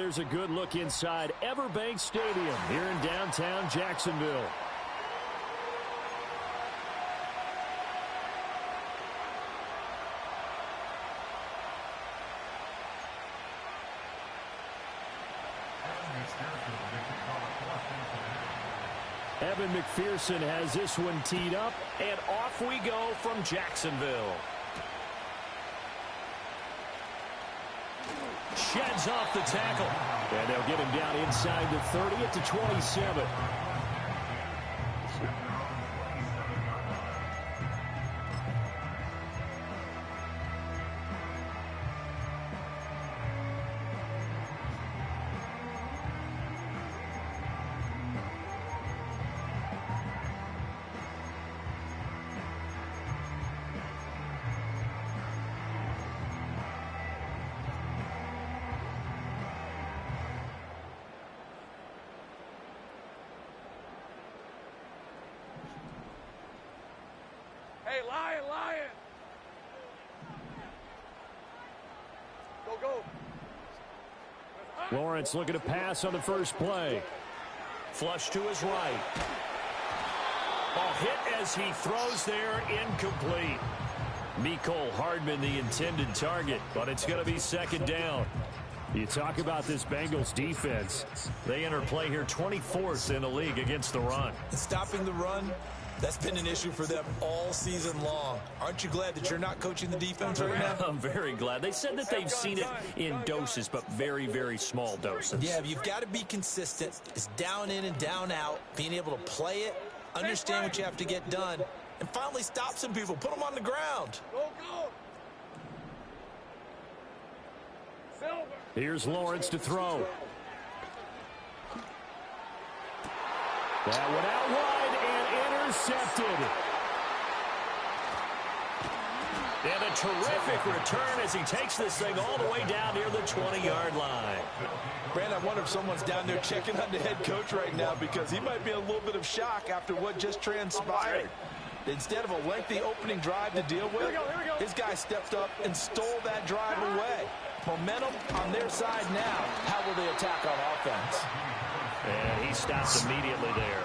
there's a good look inside Everbank Stadium here in downtown Jacksonville. Evan McPherson has this one teed up, and off we go from Jacksonville. Sheds off the tackle, and they'll get him down inside the 30 at the 27. Hey, Lion! Go! Lawrence looking to pass on the first play. Flush to his right. Ball hit as he throws there, incomplete. Mecole Hardman the intended target, but it's going to be second down. You talk about this Bengals defense. They enter play here 24th in the league against the run. Stopping the run, that's been an issue for them all season long. Aren't you glad that you're not coaching the defense right now? I'm very glad. They said that they've seen it in doses, but very, very small doses. Yeah, you've got to be consistent. It's down in and down out, being able to play it, understand what you have to get done, and finally stop some people, put them on the ground. Go! Here's Lawrence to throw. That one out wide and intercepted. And a terrific return as he takes this thing all the way down near the 20-yard line. Brandon, I wonder if someone's down there checking on the head coach right now because he might be in a little bit of shock after what just transpired. Instead of a lengthy opening drive to deal with, his guy stepped up and stole that drive away. Momentum on their side now. How will they attack on offense? And he stops immediately there.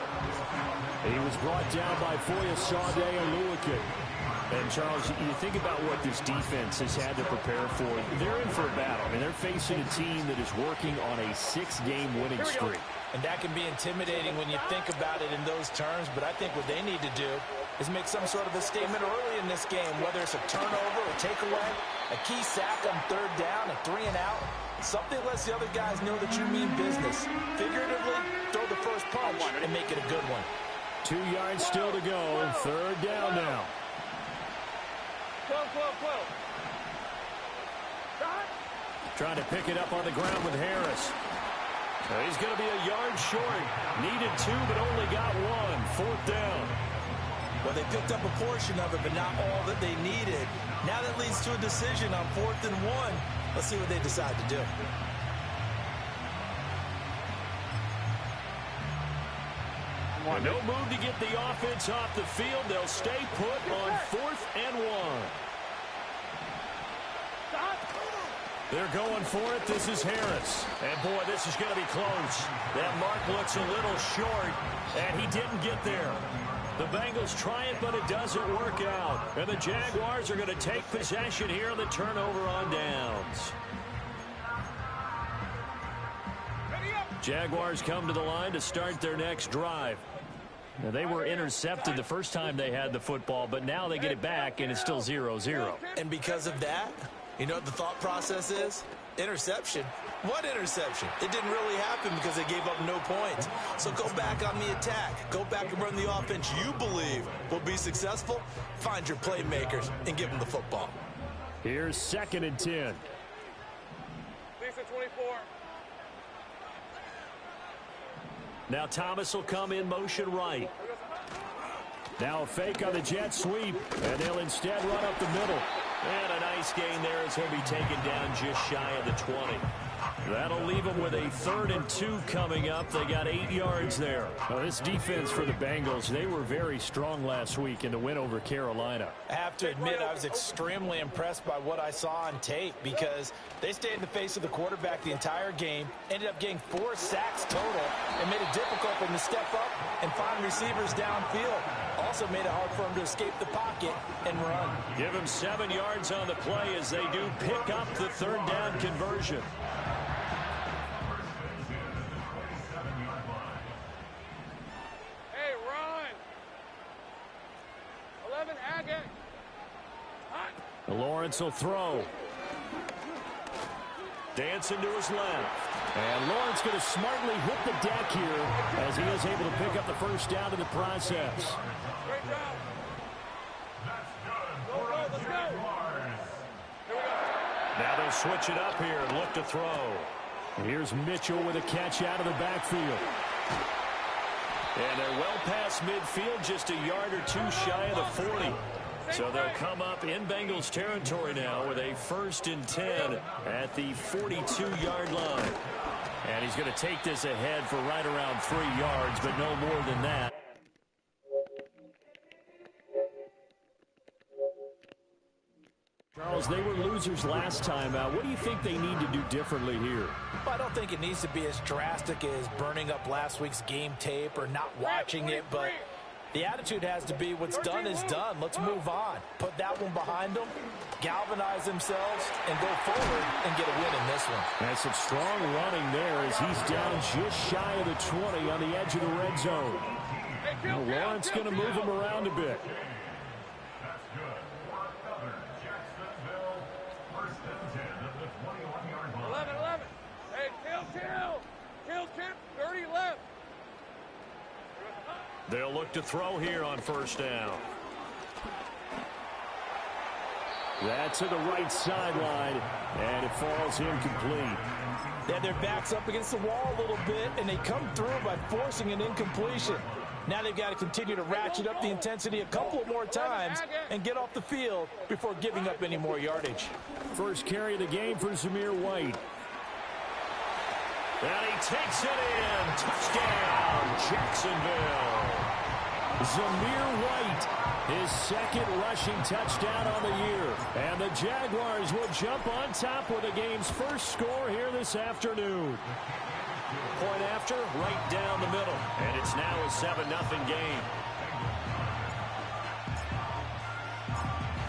He was brought down by Foyesade Oluwake. And, Charles, you think about what this defense has had to prepare for. They're in for a battle. I mean, they're facing a team that is working on a 6-game winning streak. And that can be intimidating when you think about it in those terms. But I think what they need to do is make some sort of a statement early in this game, whether it's a turnover, a takeaway, a key sack on third down, a 3 and out. Something lets the other guys know that you mean business. Figuratively, throw the first punch and make it a good one. 2 yards still to go. Third down now. Trying to pick it up on the ground with Harris. So he's going to be a yard short. Needed 2, but only got 1. 4th down. Well, they picked up a portion of it, but not all that they needed. Now that leads to a decision on 4th and 1. Let's see what they decide to do. No move to get the offense off the field. They'll stay put on 4th and 1. They're going for it. This is Harris. And, boy, this is going to be close. That mark looks a little short, and he didn't get there. The Bengals try it, but it doesn't work out. And the Jaguars are going to take possession here on the turnover on downs. Jaguars come to the line to start their next drive. Now, they were intercepted the first time they had the football, but now they get it back, and it's still 0-0. And because of that, you know what the thought process is? Interception. What interception? It didn't really happen because they gave up no points. So go back on the attack. Go back and run the offense you believe will be successful. Find your playmakers and give them the football. Here's 2nd and 10. Lisa 24. Now Thomas will come in motion right. Now a fake on the jet sweep, and they'll instead run up the middle. And a nice gain there as he'll be taken down just shy of the 20. That'll leave them with a 3rd and 2 coming up. They got 8 yards there. Well, this defense for the Bengals, they were very strong last week in the win over Carolina. I have to admit, I was extremely impressed by what I saw on tape because they stayed in the face of the quarterback the entire game, ended up getting 4 sacks total, and made it difficult for them to step up and find receivers downfield. Also made it hard for them to escape the pocket and run. Give them 7 yards on the play as they do pick up the 3rd down conversion. Lawrence will throw. Dancing to his left. And Lawrence going to smartly hit the deck here as he is able to pick up the 1st down in the process. Great job. Let's go. Now they'll switch it up here and look to throw. Here's Mitchell with a catch out of the backfield. And they're well past midfield, just a yard or 2 shy of the 40. So they'll come up in Bengals territory now with a 1st and 10 at the 42-yard line. And he's going to take this ahead for right around 3 yards, but no more than that. Charles, they were losers last time out. What do you think they need to do differently here? Well, I don't think it needs to be as drastic as burning up last week's game tape or not watching it, but the attitude has to be what's done is done. Let's move on. Put that one behind them, galvanize themselves, and go forward and get a win in this one. That's some strong running there as he's down just shy of the 20 on the edge of the red zone. Lawrence going to move him around a bit. 11. Hey, kill. 30 left. They'll look to throw here on 1st down. That's to the right sideline, and it falls incomplete. They had their backs up against the wall a little bit, and they come through by forcing an incompletion. Now they've got to continue to ratchet up the intensity a couple of more times and get off the field before giving up any more yardage. First carry of the game for Zamir White. And he takes it in. Touchdown, Jacksonville. Zamir White, his 2nd rushing touchdown on the year. And the Jaguars will jump on top with the game's 1st score here this afternoon. Point after, right down the middle. And it's now a 7-0 game.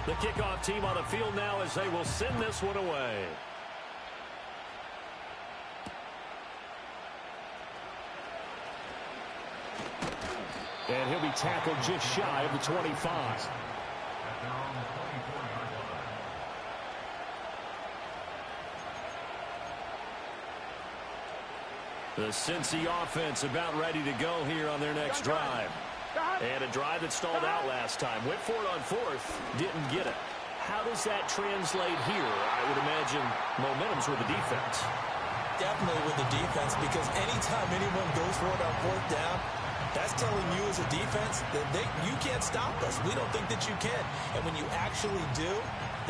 The kickoff team on the field now as they will send this one away. And he'll be tackled just shy of the 25. The Cincy offense about ready to go here on their next drive. And a drive that stalled out last time. Went for it on 4th, didn't get it. How does that translate here? I would imagine momentum's with the defense. Definitely with the defense, because anytime anyone goes for it on 4th down, that's telling you as a defense that you can't stop us. We don't think that you can. And when you actually do,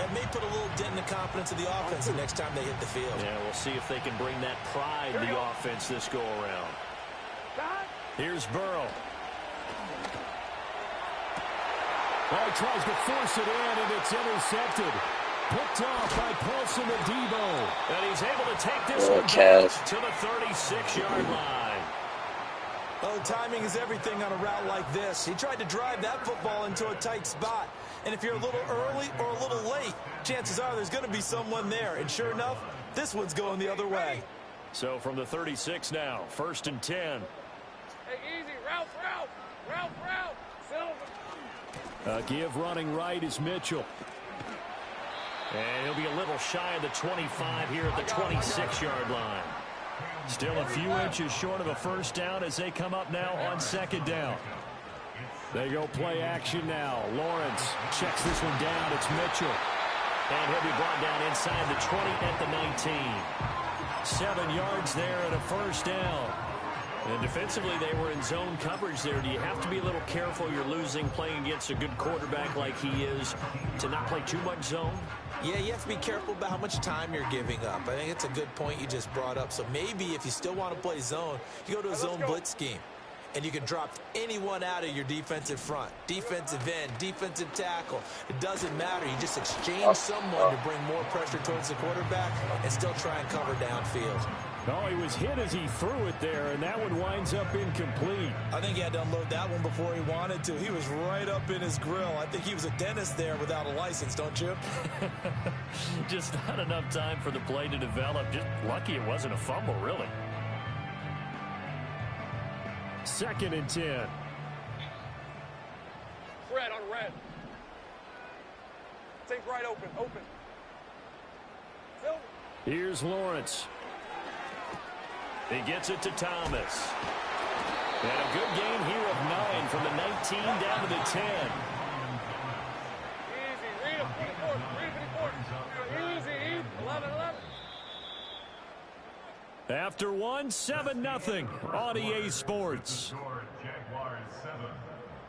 that may put a little dent in the confidence of the offense the next time they hit the field. Yeah, we'll see if they can bring that pride to the offense this go-around. Here's Burrow. Oh, he tries to force it in, and it's intercepted. Picked off by Paulson Adebo. And he's able to take this one to the 36-yard line. Oh, timing is everything on a route like this. He tried to drive that football into a tight spot. And if you're a little early or a little late, chances are there's going to be someone there. And sure enough, this one's going the other way. So from the 36 now, 1st and 10. Hey, easy. Route. Silver. Give running right is Mitchell. And he'll be a little shy of the 25 here at the 26-yard line. Still a few inches short of a 1st down as they come up now on 2nd down. They go play action now. Lawrence checks this one down. It's Mitchell. And he'll be brought down inside the 20 at the 19. 7 yards there and a 1st down. And defensively, they were in zone coverage there. Do you have to be a little careful? You're losing, playing against a good quarterback like he is, to not play too much zone? Yeah, you have to be careful about how much time you're giving up. I think it's a good point you just brought up. So maybe if you still want to play zone, you go to a zone blitz scheme. And you can drop anyone out of your defensive front. Defensive end, defensive tackle. It doesn't matter. You just exchange someone to bring more pressure towards the quarterback and still try and cover downfield. Oh, he was hit as he threw it there, and that one winds up incomplete. I think he had to unload that one before he wanted to. He was right up in his grill. I think he was a dentist there without a license, don't you? Just not enough time for the play to develop. Just lucky it wasn't a fumble, really. 2nd and 10. Red on red. Take right open. Silver. Here's Lawrence. He gets it to Thomas. And a good game here of 9 from the 19 down to the 10. Easy. Read him. 24. Easy. 11-11. After 1, 7-0 on EA Sports. Jaguars 7,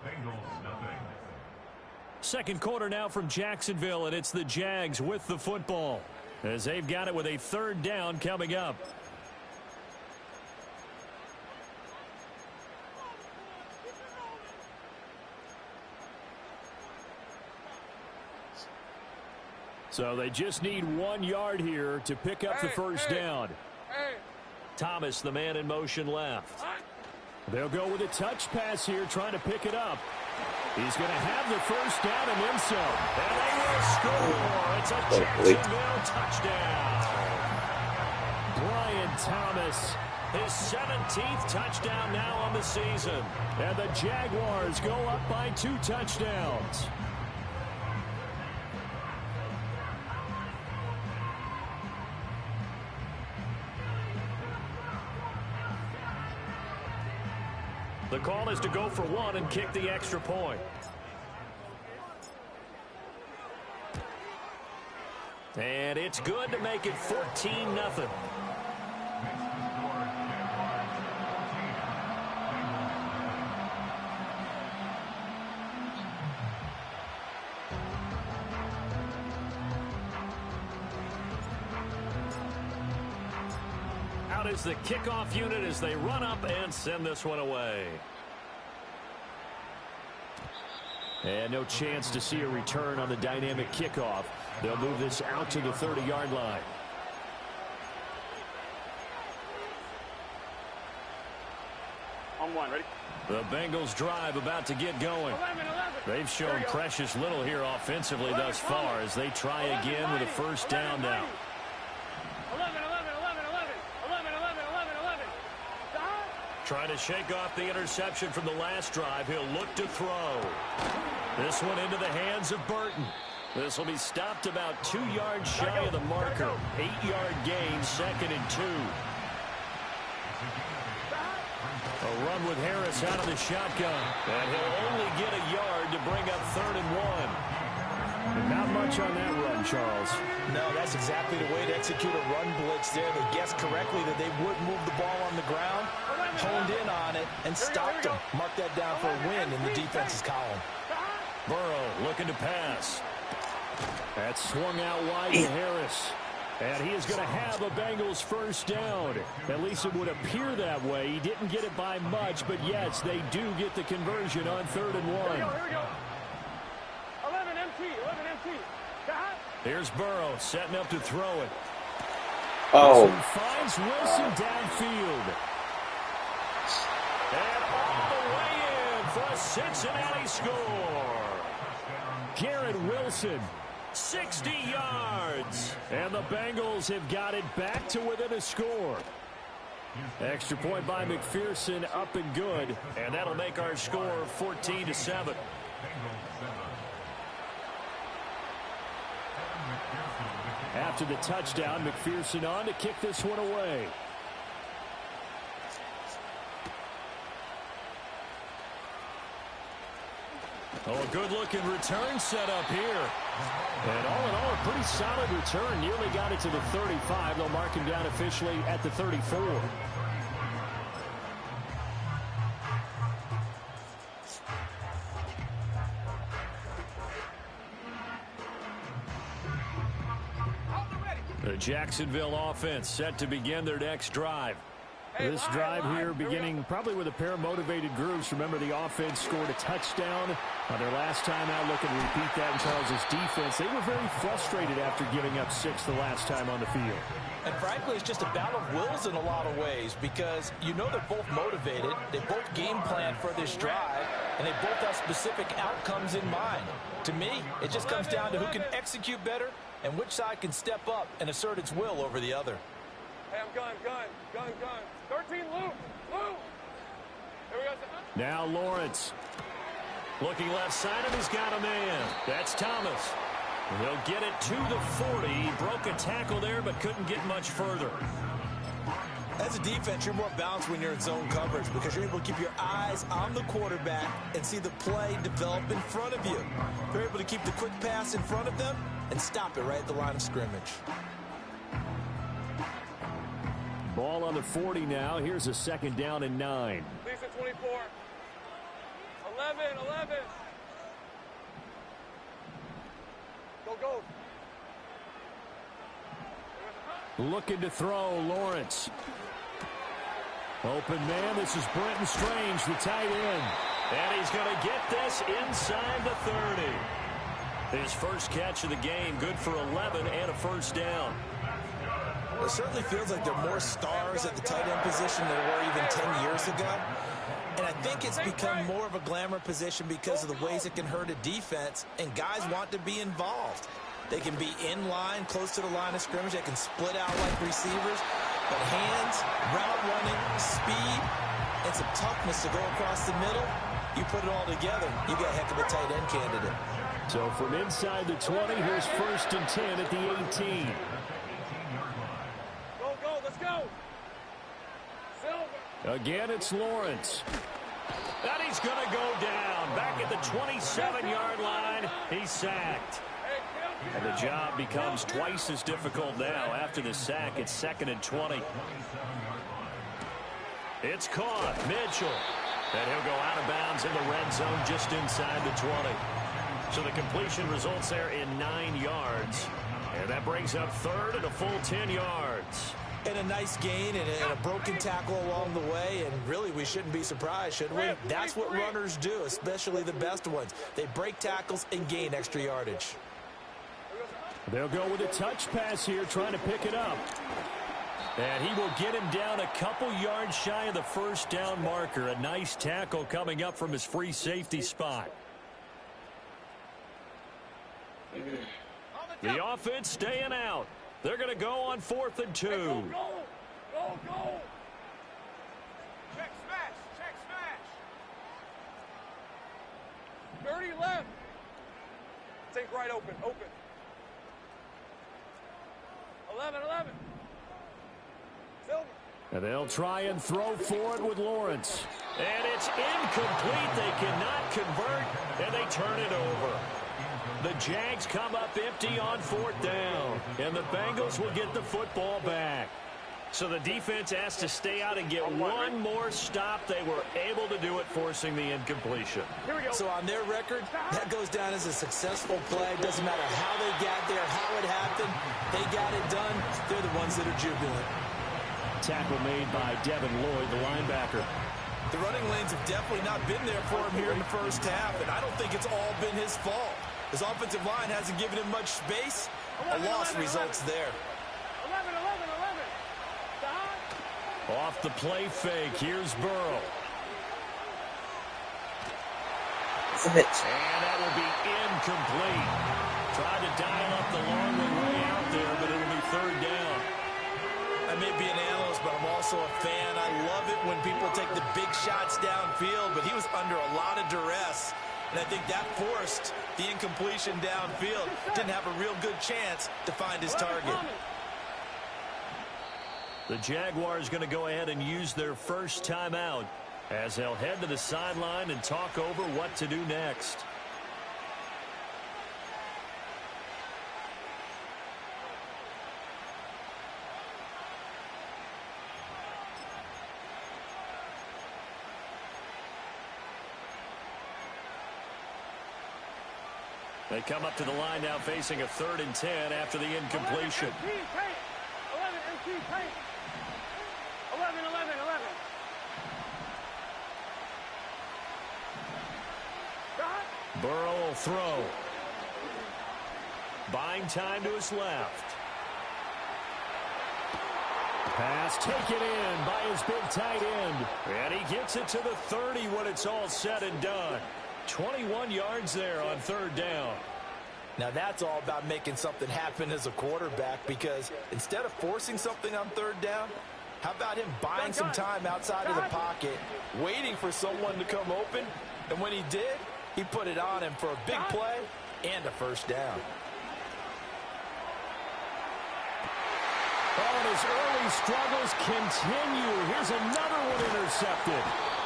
Bengals 0. Second quarter now from Jacksonville, and it's the Jags with the football as they've got it with a 3rd down coming up. So they just need 1 yard here to pick up the first down. Thomas, the man in motion left. They'll go with a touch pass here, trying to pick it up. He's going to have the first down and then some. And they will score. It's a Jacksonville touchdown. Brian Thomas, his 17th touchdown now on the season. And the Jaguars go up by 2 touchdowns. The call is to go for 1 and kick the extra point. And it's good to make it 14-0. Out is the kickoff unit as they run up and send this one away. And no chance to see a return on the dynamic kickoff. They'll move this out to the 30-yard line. On 1, ready? The Bengals drive about to get going. 11. They've shown precious little here offensively thus far as they try again with a first down now. 11. Trying to shake off the interception from the last drive. He'll look to throw. This one into the hands of Burton. This will be stopped about 2 yards shy of the marker. 8-yard gain, 2nd and 2. A run with Harris out of the shotgun. And he'll only get a yard to bring up 3rd and 1. Not much on that run, Charles. No, that's exactly the way to execute a run blitz there. They guessed correctly that they would move the ball on the ground, honed in on it, and stopped them. Mark that down for a win in the defense's column. Burrow looking to pass. That's swung out wide to Harris. And he is going to have a Bengals first down. At least it would appear that way. He didn't get it by much, but yes, they do get the conversion on 3rd and 1. Here we go. 11 MT. Here's Burrow setting up to throw it. Oh. Wilson finds Wilson downfield. And all the way in for a Cincinnati score. Garrett Wilson, 60 yards. And the Bengals have got it back to within a score. Extra point by McPherson, up and good. And that'll make our score 14-7. After the touchdown, McPherson on to kick this one away. Oh, a good-looking return set up here. And all in all, a pretty solid return. Nearly got it to the 35. They'll mark him down officially at the 34. Jacksonville offense set to begin their next drive. This drive here beginning probably with a pair of motivated groups. Remember, the offense scored a touchdown on their last time out. Looking to repeat that in Charles' defense. They were very frustrated after giving up 6 the last time on the field. And frankly, it's just a battle of wills in a lot of ways because you know they're both motivated. They both game plan for this drive, and they both have specific outcomes in mind. To me, it just comes down to who can execute better and which side can step up and assert its will over the other. Hey, I'm gun. 13, Lou. Here we go. Now Lawrence. Looking left side, and he's got a man. That's Thomas. He'll get it to the 40. He broke a tackle there, but couldn't get much further. As a defense, you're more balanced when you're in zone coverage because you're able to keep your eyes on the quarterback and see the play develop in front of you. You're able to keep the quick pass in front of them and stop it right at the line of scrimmage. Ball on the 40 now. Here's a 2nd down and 9. Lisa 24. 11. Go. Looking to throw, Lawrence. Open man, this is Brenton Strange, the tight end. And he's going to get this inside the 30. His first catch of the game, good for 11 and a 1st down. It certainly feels like there are more stars at the tight end position than there were even 10 years ago. And I think it's become more of a glamour position because of the ways it can hurt a defense, and guys want to be involved. They can be in line, close to the line of scrimmage. They can split out like receivers. But hands, route running, speed, and some toughness to go across the middle, you put it all together, you got a heck of a tight end candidate. So from inside the 20, here's 1st and 10 at the 18. Go, let's go. Silver. Again, it's Lawrence. And he's going to go down. Back at the 27-yard line, he's sacked. And the job becomes twice as difficult now after the sack. It's 2nd and 20. It's caught. Mitchell. And he'll go out of bounds in the red zone just inside the 20. So the completion results there in 9 yards. And that brings up 3rd and a full 10 yards. And a nice gain and a broken tackle along the way. And really, we shouldn't be surprised, should we? That's what runners do, especially the best ones. They break tackles and gain extra yardage. They'll go with a touch pass here, trying to pick it up. And he will get him down a couple yards shy of the 1st down marker. A nice tackle coming up from his free safety spot. The offense staying out. They're going to go on 4th and 2. Go. Check smash. 30 left. Take right open. 11. Silver. And they'll try and throw for it with Lawrence. And it's incomplete. They cannot convert, and they turn it over. The Jags come up empty on 4th down, and the Bengals will get the football back. So the defense has to stay out and get one more stop. They were able to do it, forcing the incompletion. Here we go. So on their record, that goes down as a successful play. Doesn't matter how they got there, how it happened. They got it done. They're the ones that are jubilant. Tackle made by Devin Lloyd, the linebacker. The running lanes have definitely not been there for him here in the first half, and I don't think it's all been his fault. His offensive line hasn't given him much space. A loss results there. 11. Off the play fake, here's Burrow. It's a hit. And that will be incomplete. Tried to dial up the long one way out there, but it'll be 3rd down. I may be an analyst, but I'm also a fan. I love it when people take the big shots downfield, but he was under a lot of duress. And I think that forced the incompletion downfield. Didn't have a real good chance to find his target. The Jaguars going to go ahead and use their first timeout as they'll head to the sideline and talk over what to do next. They come up to the line now facing a 3rd and 10 after the incompletion. Hey. 11. Burrow will throw. Buying time to his left. Pass taken in by his big tight end. And he gets it to the 30 when it's all said and done. 21 yards there on third down. Now that's all about making something happen as a quarterback, because instead of forcing something on third down, how about him buying some time outside of the pocket, waiting for someone to come open, and when he did, he put it on him for a big play and a first down. Oh, and his early struggles continue. Here's another one intercepted.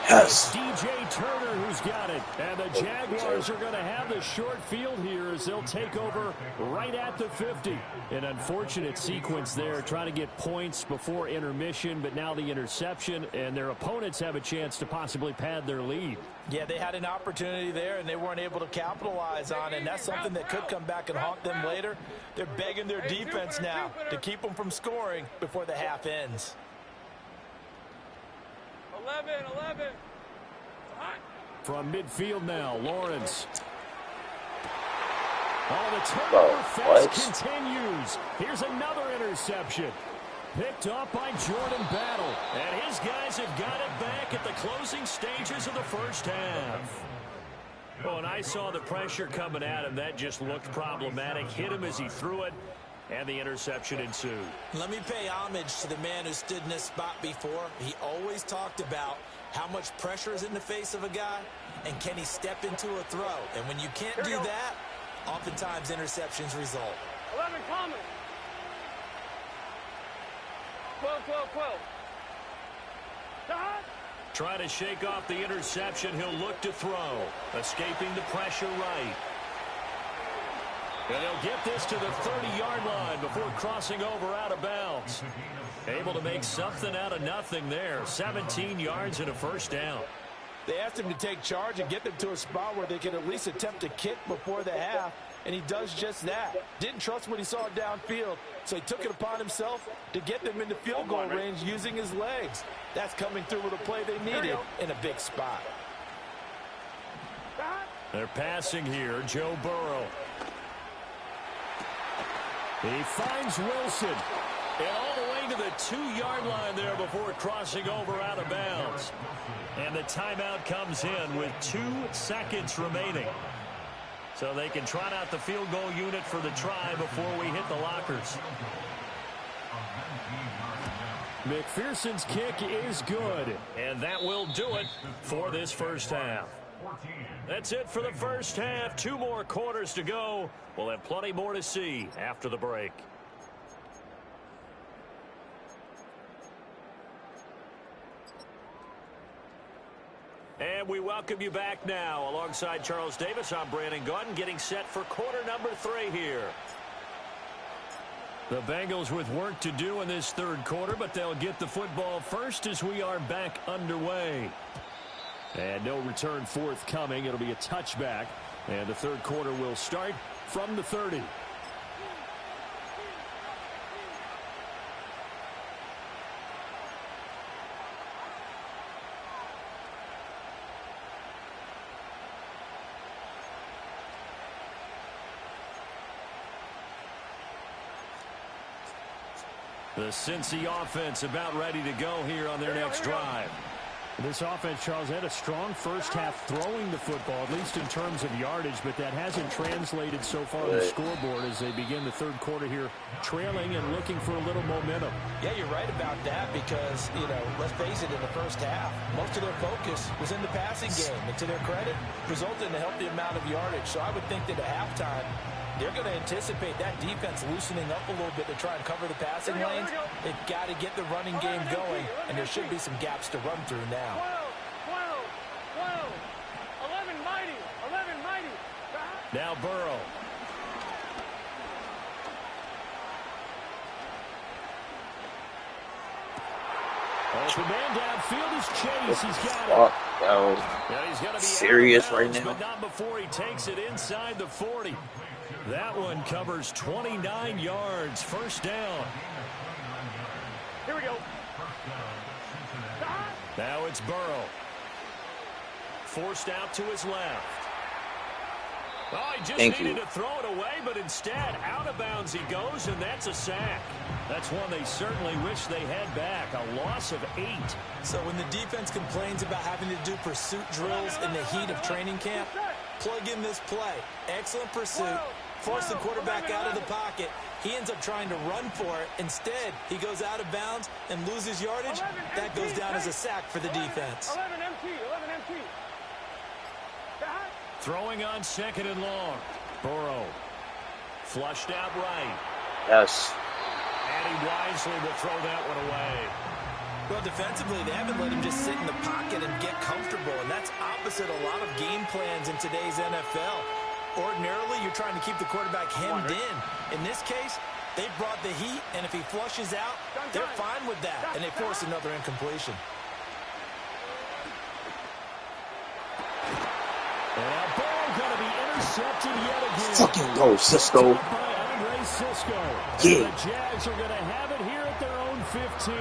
Yes. DJ Turner who's got it. And the Jaguars are going to have the short field here as they'll take over right at the 50. An unfortunate sequence there, trying to get points before intermission, but now the interception, and their opponents have a chance to possibly pad their lead. Yeah, they had an opportunity there, and they weren't able to capitalize on it, and that's something that could come back and haunt them later. They're begging their defense now to keep them from scoring before the half ends. 11. From midfield now, Lawrence. Oh, the turnover fest continues. Here's another interception. Picked up by Jordan Battle. And his guys have got it back at the closing stages of the first half. Well, and I saw the pressure coming at him. That just looked problematic. Hit him as he threw it, and the interception ensued. Let me pay homage to the man who stood in this spot before. He always talked about how much pressure is in the face of a guy, and can he step into a throw. And when you can't do that, oftentimes interceptions result. 11 common. 12. Trying to shake off the interception. He'll look to throw. Escaping the pressure right. And he'll get this to the 30-yard line before crossing over out of bounds. Able to make something out of nothing there. 17 yards and a first down. They asked him to take charge and get them to a spot where they could at least attempt to kick before the half, and he does just that. Didn't trust what he saw downfield, so he took it upon himself to get them into field goal range using his legs. That's coming through with a play they needed in a big spot. They're passing here. Joe Burrow. He finds Wilson. And all the way to the 2-yard line there before crossing over out of bounds. And the timeout comes in with 2 seconds remaining. So they can trot out the field goal unit for the try before we hit the lockers. McPherson's kick is good. And that will do it for this first half. That's it for the first half. 2 more quarters to go. We'll have plenty more to see after the break. And we welcome you back now. Alongside Charles Davis, I'm Brandon Gautin, getting set for quarter number 3 here. The Bengals with work to do in this third quarter, but they'll get the football first as we are back underway. And no return forthcoming. It'll be a touchback. And the third quarter will start from the 30. The Cincy offense about ready to go here on their next drive. This offense, Charles, had a strong first half throwing the football, at least in terms of yardage, but that hasn't translated so far on the scoreboard as they begin the third quarter here, trailing and looking for a little momentum. Yeah, you're right about that because, let's face it, in the first half, most of their focus was in the passing game. And to their credit, resulted in a healthy amount of yardage. So I would think that at halftime, they're going to anticipate that defense loosening up a little bit to try and cover the passing lanes. They've got to get the running game going, and there should be some gaps to run through now. 12. 11 mighty. Now Burrow. Open man downfield is Chase. He's got it. That He's gonna be serious right now. But not before he takes it inside the 40. That one covers 29 yards. First down. Now it's Burrow. Forced out to his left. Oh, he just needed to throw it away, but instead, out of bounds he goes, and that's a sack. That's one they certainly wish they had back. A loss of 8. So when the defense complains about having to do pursuit drills in the heat of training camp, plug in this play. Excellent pursuit. Force the quarterback out of the pocket. He ends up trying to run for it. Instead, he goes out of bounds and loses yardage. That goes down as a sack for the defense. 11 MT. Throwing on 2nd and long. Burrow. Flushed out right. Yes. And he wisely will throw that one away. Well, defensively, they haven't let him just sit in the pocket and get comfortable, and that's opposite a lot of game plans in today's NFL. Ordinarily, you're trying to keep the quarterback hemmed in. In this case, they've brought the heat, and if he flushes out, they're fine with that, and they force another incompletion. And that ball going to be intercepted yet again. Fucking go, Cisco. Yeah. The Jags are going to have it here at their own 15.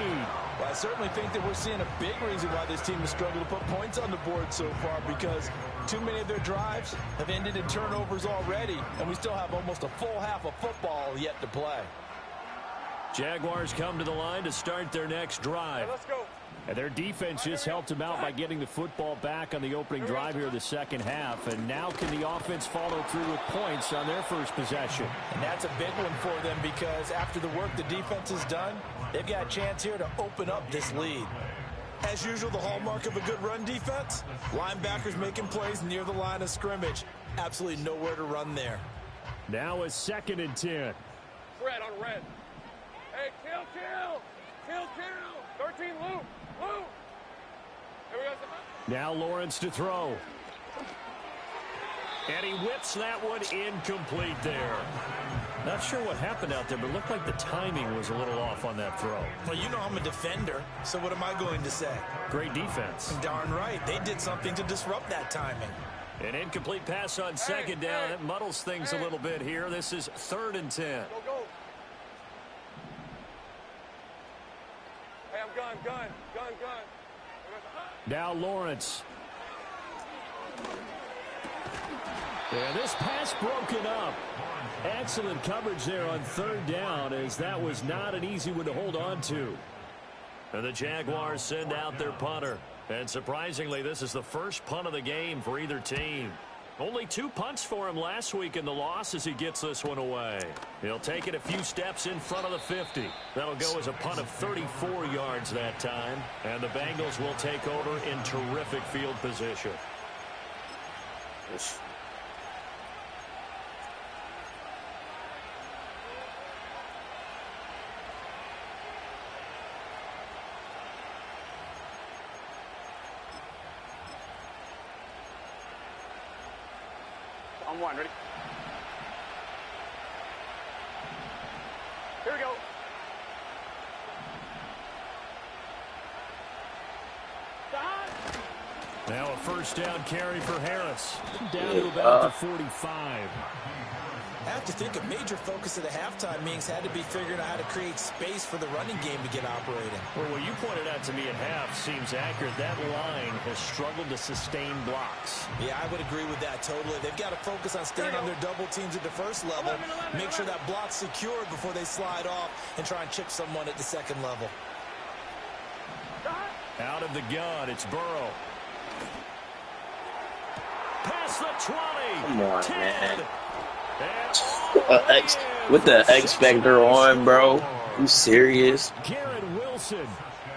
Well, I certainly think that we're seeing a big reason why this team has struggled to put points on the board so far, because too many of their drives have ended in turnovers already, and we still have almost a full half of football yet to play. Jaguars come to the line to start their next drive. Let's go. And their defense just helped them out by getting the football back on the opening drive here in the second half. And now can the offense follow through with points on their first possession? And that's a big one for them, because after the work the defense has done, they've got a chance here to open up this lead. As usual, the hallmark of a good run defense, linebackers making plays near the line of scrimmage. Absolutely nowhere to run there. Now a 2nd and 10. Red on red. Hey, kill. 13 loop. Here we go. Now Lawrence to throw. And he whips that one incomplete there. Not sure what happened out there, but it looked like the timing was a little off on that throw. Well, you know I'm a defender, so what am I going to say? Great defense. Darn right. They did something to disrupt that timing. An incomplete pass on 2nd down. That muddles things a little bit here. This is 3rd and 10. Go. Hey, I'm gun. Now Lawrence. And this pass broken up. Excellent coverage there on 3rd down, as that was not an easy one to hold on to. And the Jaguars send out their punter. And surprisingly, this is the first punt of the game for either team. Only 2 punts for him last week in the loss as he gets this one away. He'll take it a few steps in front of the 50. That'll go as a punt of 34 yards that time. And the Bengals will take over in terrific field position. Yes. On 1, ready? Here we go. Now a first down carry for Harris. Down to about the 45. I have to think a major focus of the halftime meetings had to be figuring out how to create space for the running game to get operating. Well, what you pointed out to me at half seems accurate. That line has struggled to sustain blocks. Yeah, I would agree with that totally. They've got to focus on staying on their double teams at the first level, make sure that block's secured before they slide off and try and chip someone at the second level. Out of the gun, it's Burrow. Past the 20. Come on, 10. man. With the X Factor on, bro. You serious? Garrett Wilson,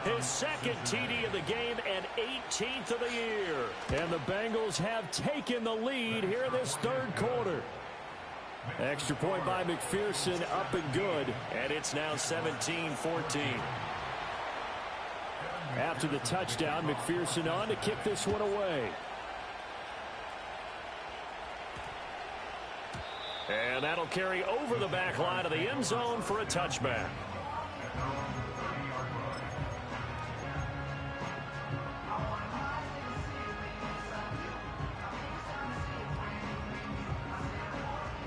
his 2nd TD of the game and 18th of the year. And the Bengals have taken the lead here in this 3rd quarter. Extra point by McPherson, up and good. And it's now 17-14. After the touchdown, McPherson on to kick this one away. And that'll carry over the back line of the end zone for a touchback.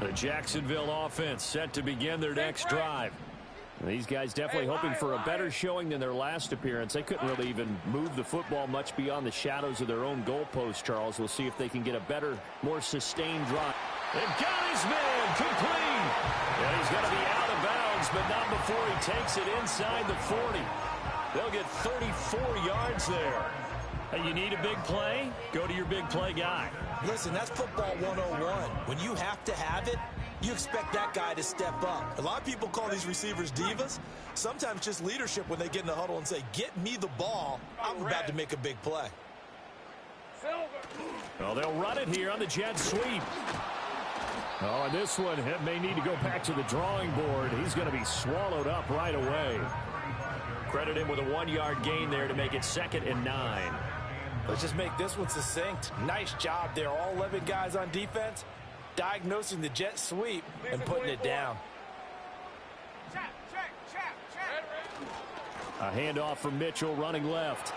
The Jacksonville offense set to begin their next drive. These guys definitely hoping for a better showing than their last appearance. They couldn't really even move the football much beyond the shadows of their own goalpost, Charles. We'll see if they can get a better, more sustained drive. They've got his man complete. And he's going to be out of bounds, but not before he takes it inside the 40. They'll get 34 yards there. Hey, you need a big play? Go to your big play guy. Listen, that's football 101. When you have to have it, you expect that guy to step up. A lot of people call these receivers divas. Sometimes just leadership when they get in the huddle and say, get me the ball. I'm about to make a big play. Well, they'll run it here on the jet sweep. Oh, and this one may need to go back to the drawing board. He's going to be swallowed up right away. Credit him with a 1-yard gain there to make it 2nd and 9. Let's just make this one succinct. Nice job there. All 11 guys on defense diagnosing the jet sweep and putting it down. A handoff from Mitchell running left.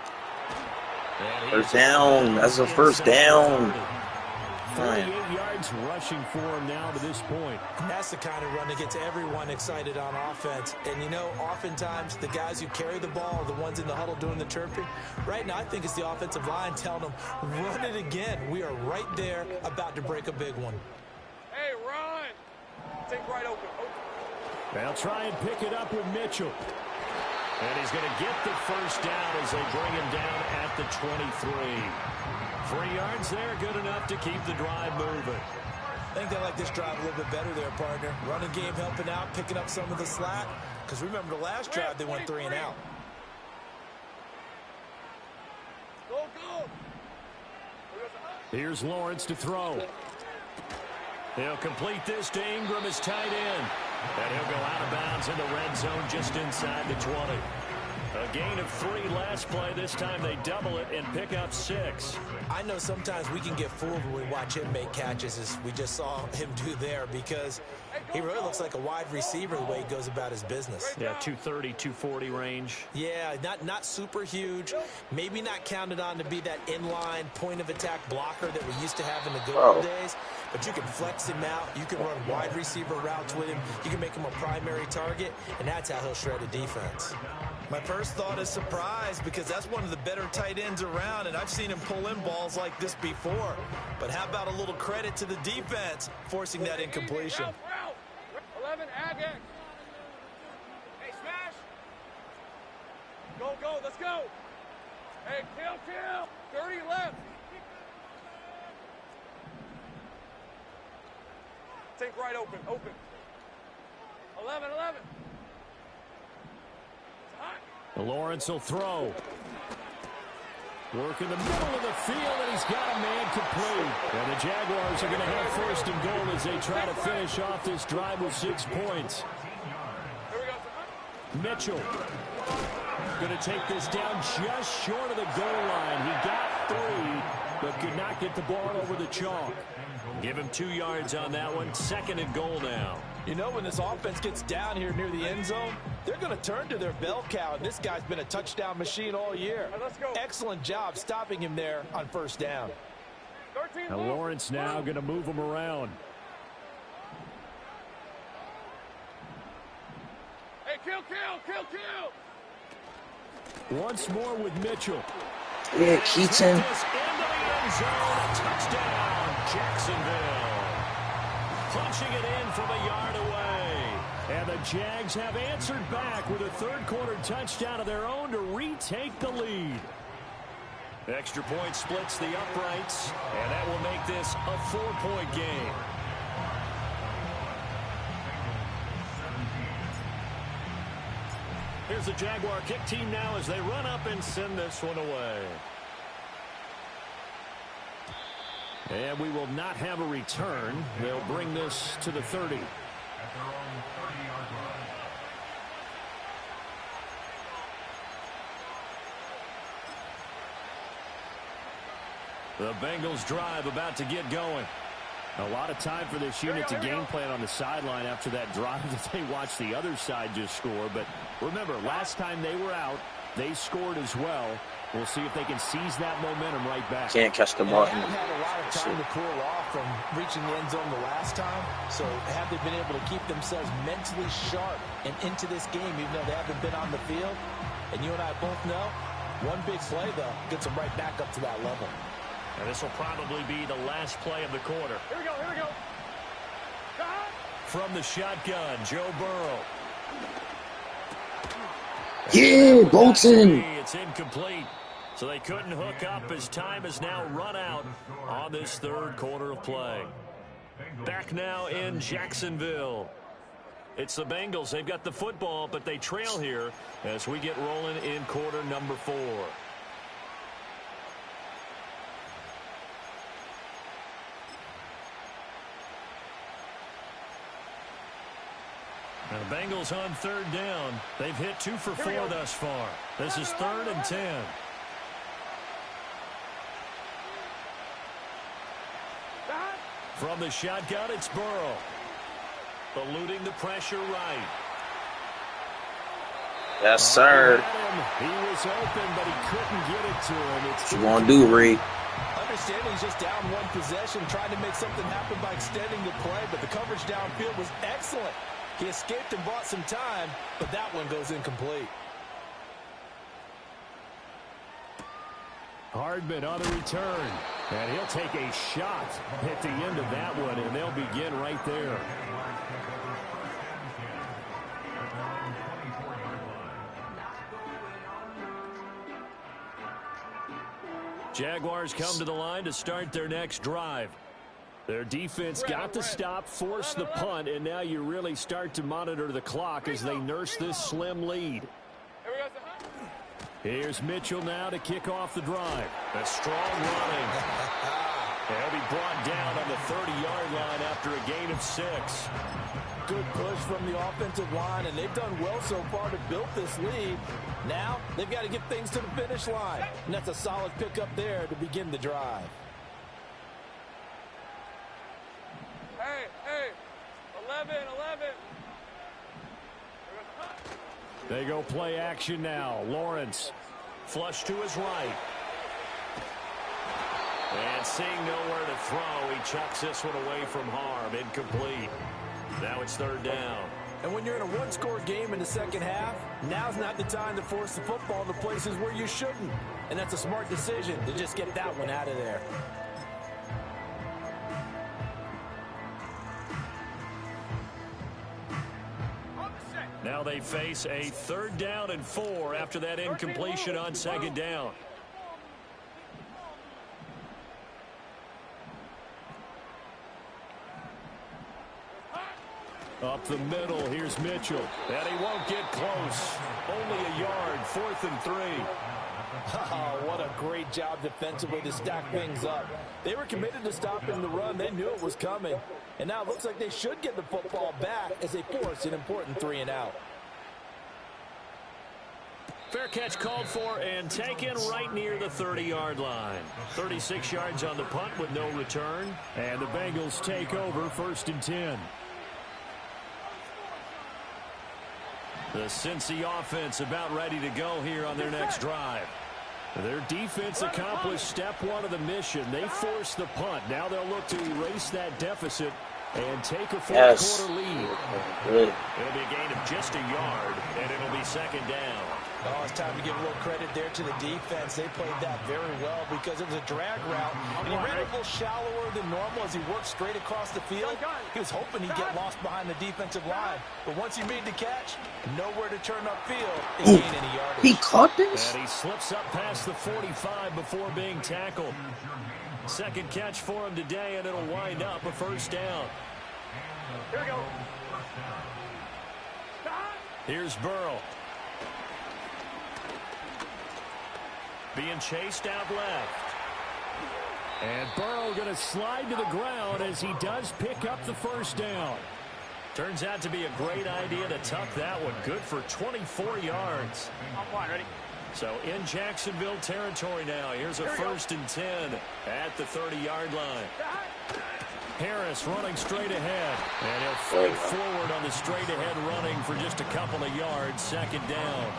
First down. That's a first down. 48 yards rushing for him now to this point. That's the kind of run that gets everyone excited on offense. And, you know, oftentimes the guys who carry the ball are the ones in the huddle doing the chirping. Right now, I think it's the offensive line telling them, run it again. We are right there about to break a big one. Hey, run. Take right open. They'll try and pick it up with Mitchell. And he's going to get the first down as they bring him down at the 23. 3 yards there, good enough to keep the drive moving. I think they like this drive a little bit better there, partner. Running game helping out, picking up some of the slack. Because remember the last drive, they went 3 and out. Go, go. Here's Lawrence to throw. He'll complete this to Ingram as tight end. And he'll go out of bounds in the red zone just inside the 20. A gain of 3 last play. This time they double it and pick up 6. I know sometimes we can get fooled when we watch him make catches, as we just saw him do there, because he really looks like a wide receiver the way he goes about his business. Yeah, 230, 240 range. Yeah, not super huge. Maybe not counted on to be that inline point-of-attack blocker that we used to have in the good old days. But you can flex him out. You can run wide receiver routes with him. You can make him a primary target, and that's how he'll shred a defense. My first thought is surprise, because that's one of the better tight ends around, and I've seen him pull in balls like this before. But how about a little credit to the defense forcing that incompletion? 11, ag X. Hey, smash. Go, go, let's go. Hey, kill. 30 left. Take right open. 11. Lawrence will throw. Work in the middle of the field, and he's got a man complete. And the Jaguars are going to have 1st and goal as they try to finish off this drive with 6 points. Mitchell going to take this down just short of the goal line. He got 3, but could not get the ball over the chalk. Give him 2 yards on that one. 2nd and goal now. You know, when this offense gets down here near the end zone, they're going to turn to their bell cow, and this guy's been a touchdown machine all year. Excellent job stopping him there on 1st down. Now Lawrence now going to move him around. Hey, kill. Once more with Mitchell. Yeah, Keaton. Touchdown, Jacksonville. Punching it in from a yard away. And the Jags have answered back with a 3rd quarter touchdown of their own to retake the lead. Extra point splits the uprights, and that will make this a 4-point game. Here's the Jaguar kick team now as they run up and send this one away. And we will not have a return. They'll bring this to the 30. At their own 30-yard line. The Bengals drive about to get going. A lot of time for this unit to game plan on the sideline after that drive that they watched the other side just score. But remember, last time they were out, They scored as well. We'll see if they can seize that momentum right back. Can't catch the ball. They haven't had a lot of time to cool off from reaching the end zone the last time. So have they been able to keep themselves mentally sharp and into this game, even though they haven't been on the field? And you and I both know, one big play, though, gets them right back up to that level. And this will probably be the last play of the quarter. Here we go, here we go. From the shotgun, Joe Burrow. Yeah, Bolton. It's incomplete. So they couldn't hook up as time has now run out on this third quarter of play. Back now in Jacksonville. It's the Bengals. They've got the football, but they trail here as we get rolling in quarter number 4. And the Bengals on third down. They've hit 2 for 4 thus far. This is 3rd and 10. From the shotgun, it's Burrow. Eluding the pressure right. Yes, sir. He was open, but he couldn't get it to him. What you gonna do, Reed? Understanding he's just down one possession, trying to make something happen by extending the play, but the coverage downfield was excellent. He escaped and bought some time, but that one goes incomplete. Hardman on the return, and he'll take a shot at the end of that one, and they'll begin right there. Jaguars come to the line to start their next drive. Their defense got the stop, forced the punt, and now you really start to monitor the clock as they nurse this slim lead. Here's Mitchell now to kick off the drive. A strong running. He'll be brought down on the 30-yard line after a gain of 6. Good push from the offensive line, and they've done well so far to build this lead. Now they've got to get things to the finish line, and that's a solid pickup there to begin the drive. Hey, 11. They go play action now. Lawrence, flush to his right. And seeing nowhere to throw, he chucks this one away from harm. Incomplete. Now it's 3rd down. And when you're in a one-score game in the second half, now's not the time to force the football to places where you shouldn't. And that's a smart decision to just get that one out of there. Now they face a 3rd down and 4 after that incompletion on 2nd down. Up the middle, here's Mitchell. And he won't get close. Only a yard, 4th and 3. Oh, what a great job defensively to stack things up. They were committed to stopping the run. They knew it was coming. And now it looks like they should get the football back as they force an important 3 and out. Fair catch called for and taken right near the 30-yard line. 36 yards on the punt with no return. And the Bengals take over 1st and 10. The Cincy offense about ready to go here on their next drive. Their defense accomplished step 1 of the mission. They forced the punt. Now they'll look to erase that deficit and take a 4th quarter lead. It'll be a gain of just a yard, and it'll be 2nd down. Oh, it's time to give a little credit there to the defense. They played that very well because it was a drag route. And he ran a little shallower than normal as he worked straight across the field. He was hoping he'd get lost behind the defensive line. But once he made the catch, nowhere to turn upfield and gain any yardage. He caught this? And he slips up past the 45 before being tackled. 2nd catch for him today, and it'll wind up a 1st down. Here we go. Here's Burrow. Being chased out left. And Burrow going to slide to the ground as he does pick up the 1st down. Turns out to be a great idea to tuck that one. Good for 24 yards. Ready? So in Jacksonville territory now. Here's a 1st and 10 at the 30-yard line. Harris running straight ahead. And he'll fight forward on the straight ahead running for just a couple of yards. 2nd down.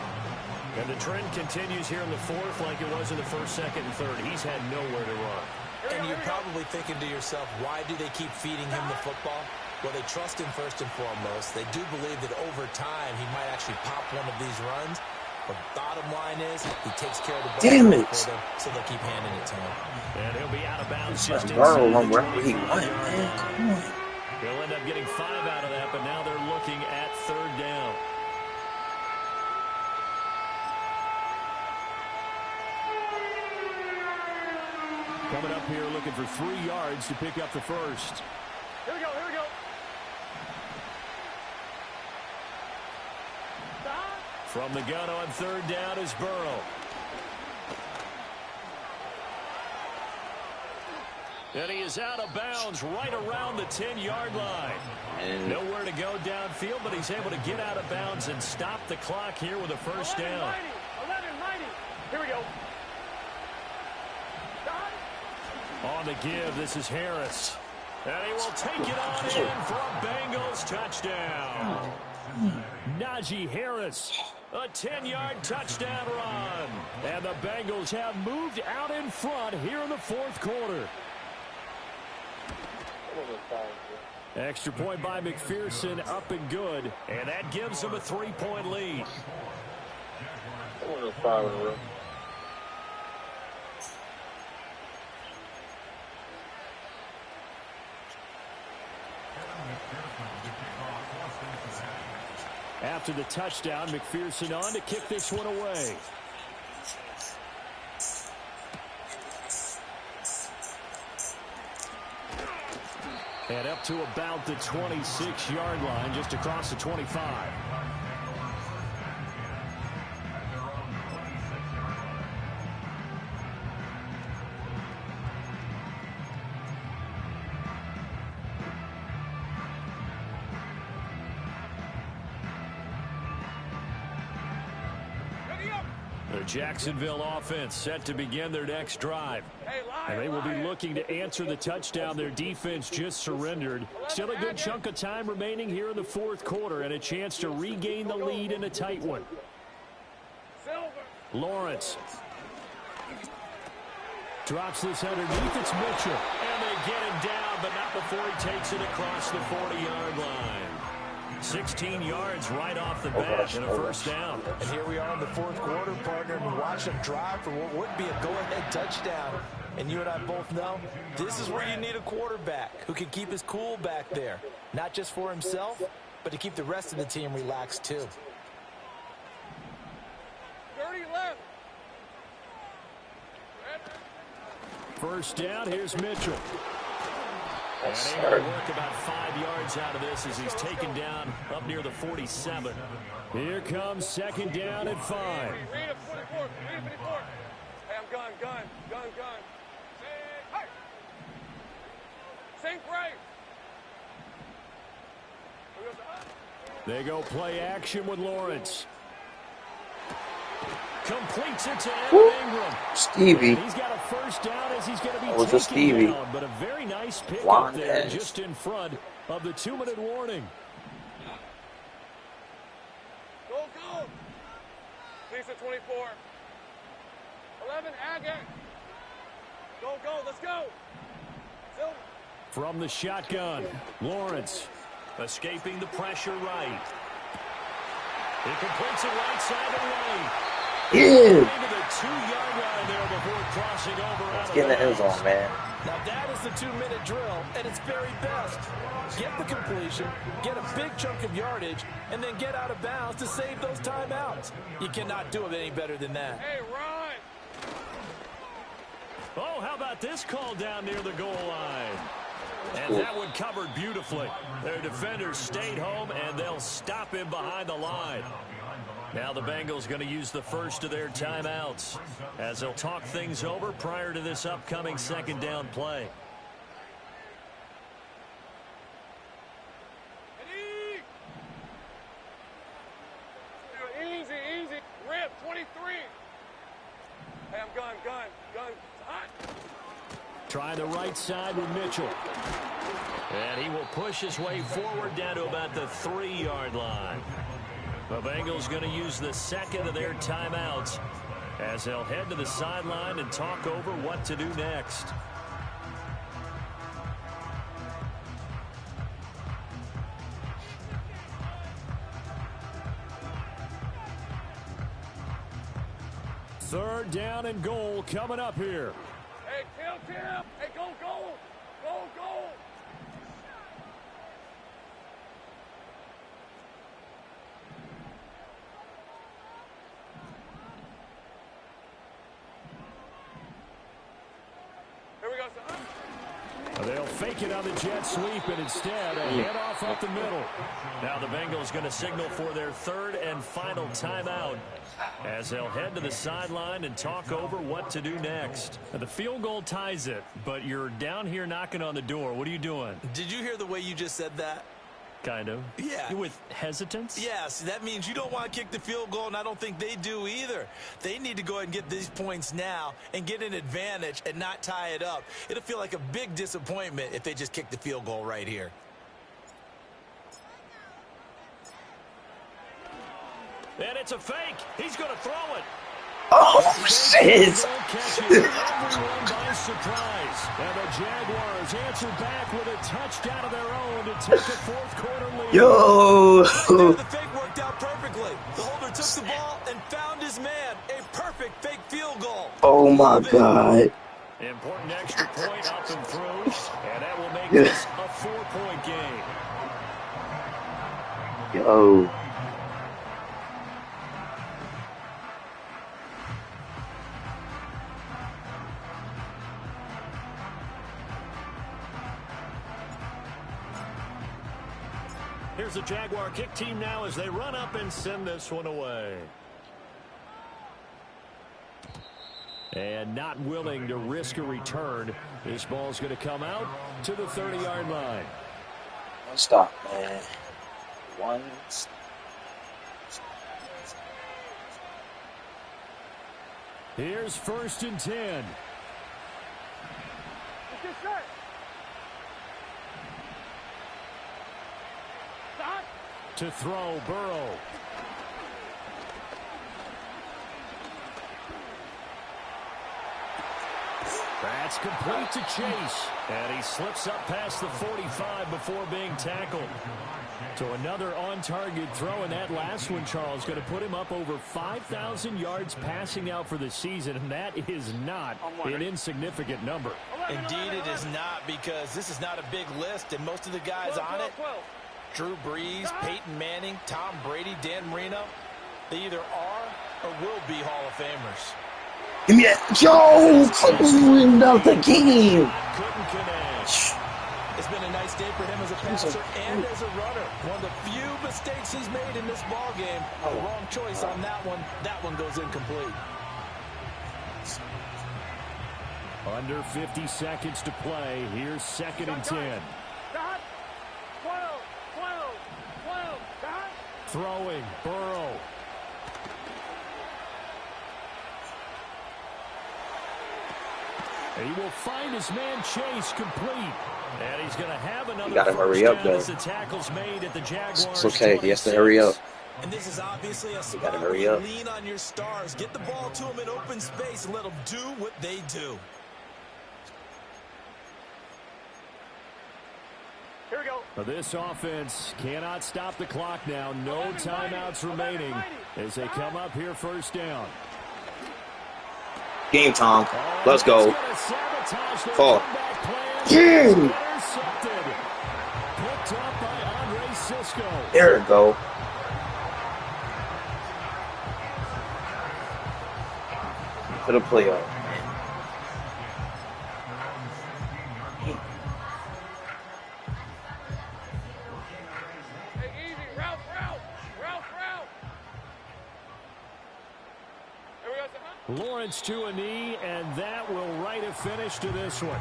And the trend continues here in the fourth like it was in the first, second, and third. He's had nowhere to run. And you're probably thinking to yourself, why do they keep feeding him the football? Well, they trust him first and foremost. They do believe that over time he might actually pop one of these runs. But bottom line is he takes care of the ball for them, so they'll keep handing it to him. And he'll be out of bounds just inside inside the 20. Come on. They'll end up getting 5 out of that, but now they're looking at third down. Coming up here looking for 3 yards to pick up the first. Here we go, here we go. From the gun on third down is Burrow. And he is out of bounds right around the 10-yard line. Nowhere to go downfield, but he's able to get out of bounds and stop the clock here with a first down. 11-90. Here we go. On the give, this is Harris. And he will take it on in for a Bengals touchdown. Najee Harris, a 10-yard touchdown run. And the Bengals have moved out in front here in the fourth quarter. Extra point by McPherson, up and good. And that gives them a 3-point lead. After the touchdown, McPherson on to kick this one away. And up to about the 26-yard line, just across the 25. The Jacksonville offense set to begin their next drive. And they will be looking to answer the touchdown their defense just surrendered. Still a good chunk of time remaining here in the fourth quarter and a chance to regain the lead in a tight one. Lawrence drops this underneath. It's Mitchell. And they get him down, but not before he takes it across the 40-yard line. 16 yards right off the bat and a first down. And here we are in the fourth quarter, partner, and watch them drive for what would be a go-ahead touchdown. And you and I both know this is where you need a quarterback who can keep his cool back there. Not just for himself, but to keep the rest of the team relaxed too. 30 left. First down, here's Mitchell. And Yes, able to work about 5 yards out of this as he's taken down up near the 47. Here comes second down at 5. Read a 44. Read a 54. Hey, I'm gun. Hey. Sink right. They go play action with Lawrence. Completes it to Evan Ingram. Stevie. He's got a first down as he's going to be That was a Stevie. down, but a very nice pick up there just in front of the 2-minute warning. Go. Lisa 24. 11, Agate. Go, let's go. Silver. From the shotgun, Lawrence escaping the pressure right. He completes it right side to right. Yeah. Into the 2-yard line there before crossing over out Let's of get in the end bounds. zone, man. Now that is the 2-minute drill at its very best. Get the completion, get a big chunk of yardage, and then get out of bounds to save those timeouts. You cannot do it any better than that. Hey, run. Oh, how about this call down near the goal line? And that one covered beautifully. Their defenders stayed home, and they'll stop him behind the line. Now the Bengals going to use the first of their timeouts as they'll talk things over prior to this upcoming second down play. Easy. Rip, 23. Hey, I'm gun. Hot. Trying the right side with Mitchell. And he will push his way forward down to about the 3-yard line. The Bengals going to use the second of their timeouts as they'll head to the sideline and talk over what to do next. Third down and goal coming up here. Hey, Tim. Hey, go. Here we go, son. They'll fake it on the jet sweep and instead a handoff up the middle. Now the Bengals going to signal for their third and final timeout as they'll head to the sideline and talk over what to do next. The field goal ties it, but you're down here knocking on the door. What are you doing? Did you hear the way you just said that? Kind of. Yeah. With hesitance? Yes, that means you don't want to kick the field goal, and I don't think they do either. They need to go ahead and get these points now and get an advantage and not tie it up. It'll feel like a big disappointment if they just kick the field goal right here. And it's a fake. He's going to throw it. Oh, shit. Everyone by surprise. And the Jaguars answer back with a touchdown of their own to take a fourth quarter lead. Yo. The fake worked out perfectly. The holder took the ball and found his man. A perfect fake field goal. Oh, my God. Important extra point up and through. And that will make this a 4-point game. Yo. Here's the Jaguar kick team now as they run up and send this one away. And not willing to risk a return. This ball's going to come out to the 30-yard line. One stop, man. One stop. Here's 1st and 10. To throw, Burrow. That's complete to Chase. And he slips up past the 45 before being tackled. So another on-target throw, and that last one, Charles, going to put him up over 5,000 yards passing out for the season, and that is not an insignificant number. Indeed it is not, because this is not a big list, and most of the guys on it, Drew Brees, Peyton Manning, Tom Brady, Dan Marino, they either are or will be Hall of Famers. Give me that. Joe, closing out the game. Couldn't connect. It's been a nice day for him as a passer and as a runner. One of the few mistakes he's made in this ball game. The wrong choice on that one. That one goes incomplete. Under 50 seconds to play. Here's 2nd and 10. Throwing, Burrow. He will find his man Chase complete. And he's going to have another. You got to hurry up, though. The tackle's made at the Jaguars. It's okay. 26. He has to hurry up. And this is obviously a spot hurry where you up. lean on your stars. Get the ball to them in open space and let them do what they do. Here we go. This offense cannot stop the clock now. No timeouts remaining as they come up here 1st down. Game time. Let's go. Call. There we go. To the playoff. Hey, easy. Route. Here we go, son. Lawrence to a knee, and that will write a finish to this one.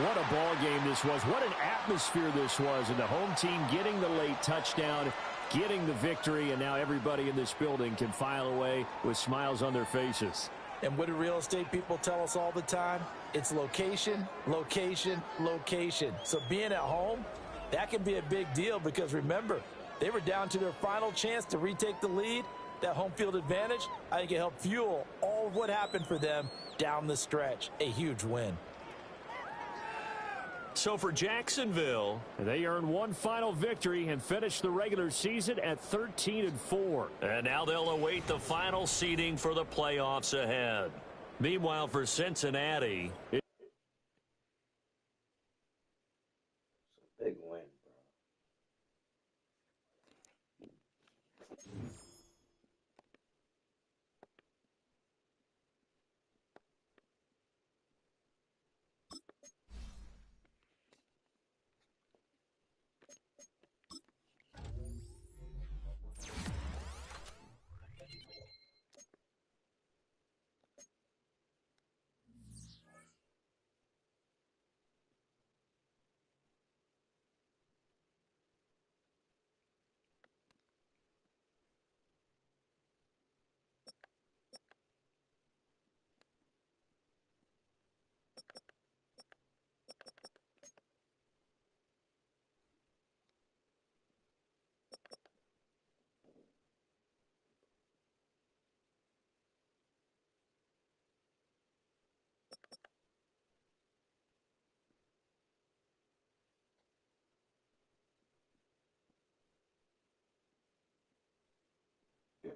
What a ball game this was. What an atmosphere this was. And the home team getting the late touchdown, getting the victory, and now everybody in this building can file away with smiles on their faces. And what do real estate people tell us all the time? It's location, location, location. So being at home That can be a big deal because, remember, they were down to their final chance to retake the lead. That home field advantage, I think it helped fuel all of what happened for them down the stretch. A huge win. So for Jacksonville, they earned one final victory and finished the regular season at 13-4. And now they'll await the final seeding for the playoffs ahead. Meanwhile, for Cincinnati, Big win,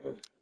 bro.